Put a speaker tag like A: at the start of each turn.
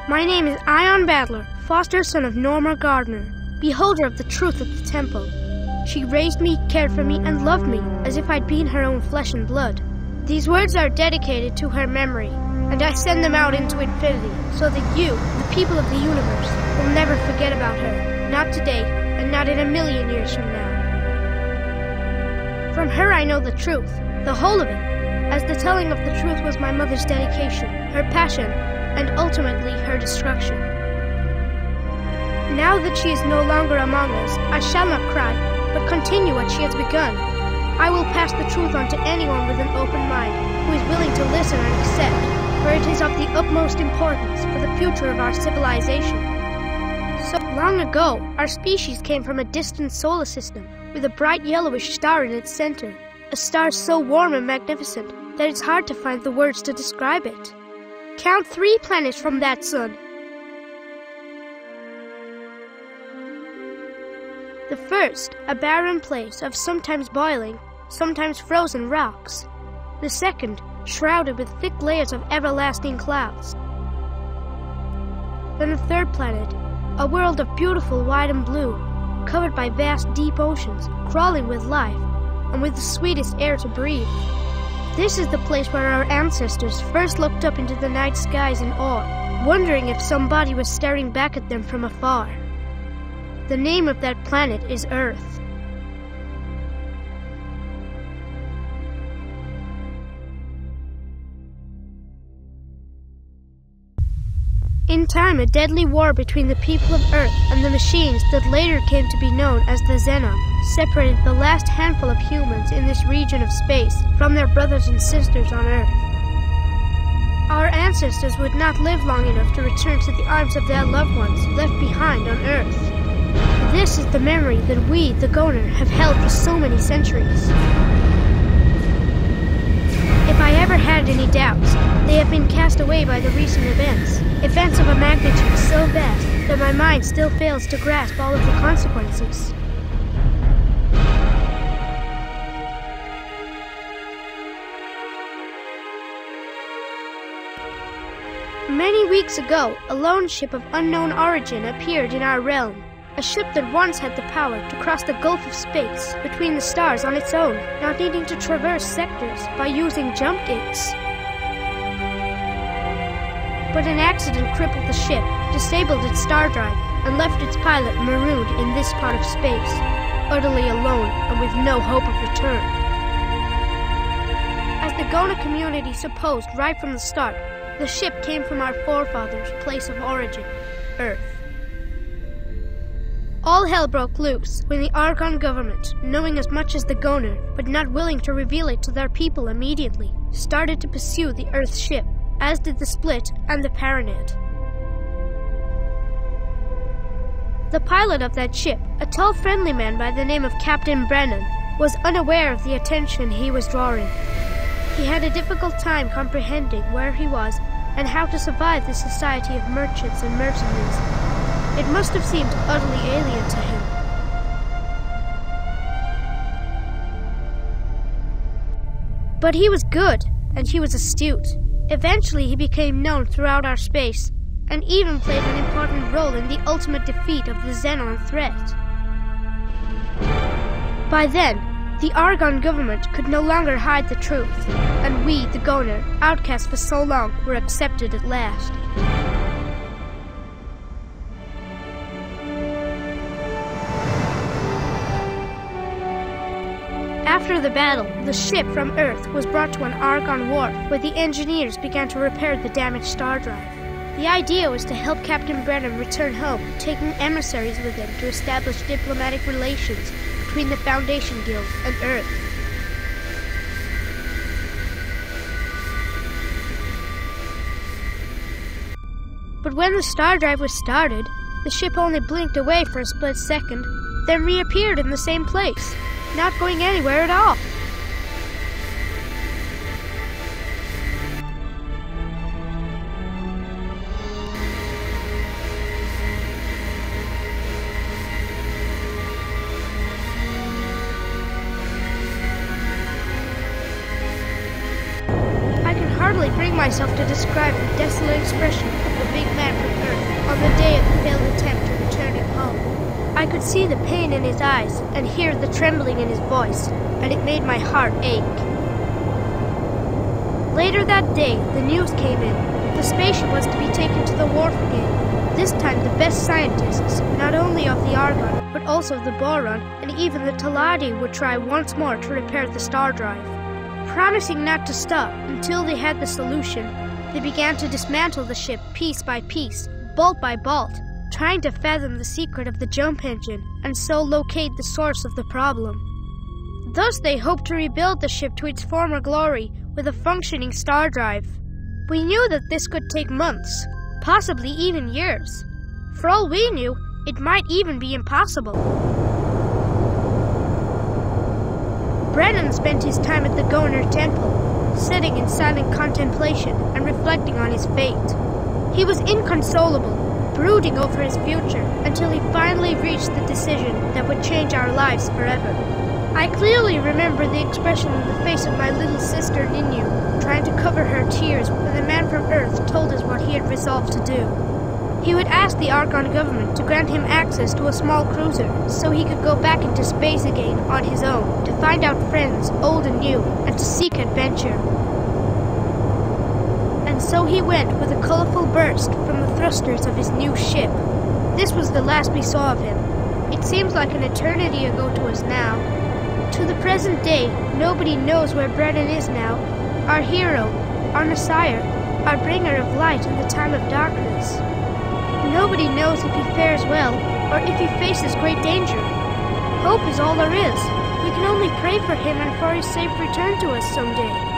A: My name is Ion Battler, foster son of Norma Gardner, beholder of the truth of the temple. She raised me, cared for me, and loved me as if I'd been her own flesh and blood. These words are dedicated to her memory, and I send them out into infinity so that you, the people of the universe, will never forget about her, not today, and not in a million years from now. From her I know the truth, the whole of it, as the telling of the truth was my mother's dedication, her passion, and ultimately her destruction. Now that she is no longer among us, I shall not cry, but continue what she has begun. I will pass the truth on to anyone with an open mind, who is willing to listen and accept, for it is of the utmost importance for the future of our civilization. So long ago, our species came from a distant solar system, with a bright yellowish star in its center, a star so warm and magnificent that it's hard to find the words to describe it. Count 3 planets from that sun. The first, a barren place of sometimes boiling, sometimes frozen rocks. The second, shrouded with thick layers of everlasting clouds. Then the third planet, a world of beautiful white and blue, covered by vast deep oceans, crawling with life, and with the sweetest air to breathe. This is the place where our ancestors first looked up into the night skies in awe, wondering if somebody was staring back at them from afar. The name of that planet is Earth. In time, a deadly war between the people of Earth and the machines that later came to be known as the Xenon separated the last handful of humans in this region of space from their brothers and sisters on Earth. Our ancestors would not live long enough to return to the arms of their loved ones left behind on Earth. This is the memory that we, the Goner, have held for so many centuries. If I ever had any doubts, they have been cast away by the recent events. Events of a magnitude so vast that my mind still fails to grasp all of the consequences. Many weeks ago, a lone ship of unknown origin appeared in our realm. A ship that once had the power to cross the gulf of space between the stars on its own, not needing to traverse sectors by using jump gates. But an accident crippled the ship, disabled its star drive, and left its pilot marooned in this part of space, utterly alone and with no hope of return. As the Gona community supposed right from the start, the ship came from our forefathers' place of origin, Earth. All hell broke loose when the Argon government, knowing as much as the Goner, but not willing to reveal it to their people immediately, started to pursue the Earth ship, as did the Split and the Paranet. The pilot of that ship, a tall friendly man by the name of Captain Brennan, was unaware of the attention he was drawing. He had a difficult time comprehending where he was and how to survive the society of merchants and mercenaries. It must have seemed utterly alien to him. But he was good, and he was astute. Eventually he became known throughout our space, and even played an important role in the ultimate defeat of the Xenon threat. By then, the Argon government could no longer hide the truth, and we, the Goner, outcast for so long, were accepted at last. After the battle, the ship from Earth was brought to an Argon wharf where the engineers began to repair the damaged star drive. The idea was to help Captain Brennan return home, taking emissaries with him to establish diplomatic relations between the Foundation Guild and Earth. But when the star drive was started, the ship only blinked away for a split second, then reappeared in the same place, not going anywhere at all. I can hardly bring myself to describe the desolate expression of the big man from Earth. on the day of the failed attempt to return him home. I could see the pain in his eyes and hear the trembling in his voice, and it made my heart ache. Later that day, the news came in. The spaceship was to be taken to the wharf again. This time the best scientists, not only of the Argon, but also the Boron, and even the Taladi would try once more to repair the star drive. Promising not to stop until they had the solution, they began to dismantle the ship piece by piece, bolt by bolt, trying to fathom the secret of the jump engine and so locate the source of the problem. Thus they hoped to rebuild the ship to its former glory with a functioning star drive. We knew that this could take months, possibly even years. For all we knew, it might even be impossible. Brennan spent his time at the Goner Temple, sitting in silent contemplation and reflecting on his fate. He was inconsolable, brooding over his future, until he finally reached the decision that would change our lives forever. I clearly remember the expression on the face of my little sister Ninyu, trying to cover her tears when the man from Earth told us what he had resolved to do. He would ask the Argon government to grant him access to a small cruiser so he could go back into space again on his own, to find out friends, old and new, and to seek adventure. And so he went with a colorful burst from the thrusters of his new ship. This was the last we saw of him. It seems like an eternity ago to us now. To the present day, nobody knows where Brennan is now, our hero, our messiah, our bringer of light in the time of darkness. Nobody knows if he fares well, or if he faces great danger. Hope is all there is. We can only pray for him and for his safe return to us someday.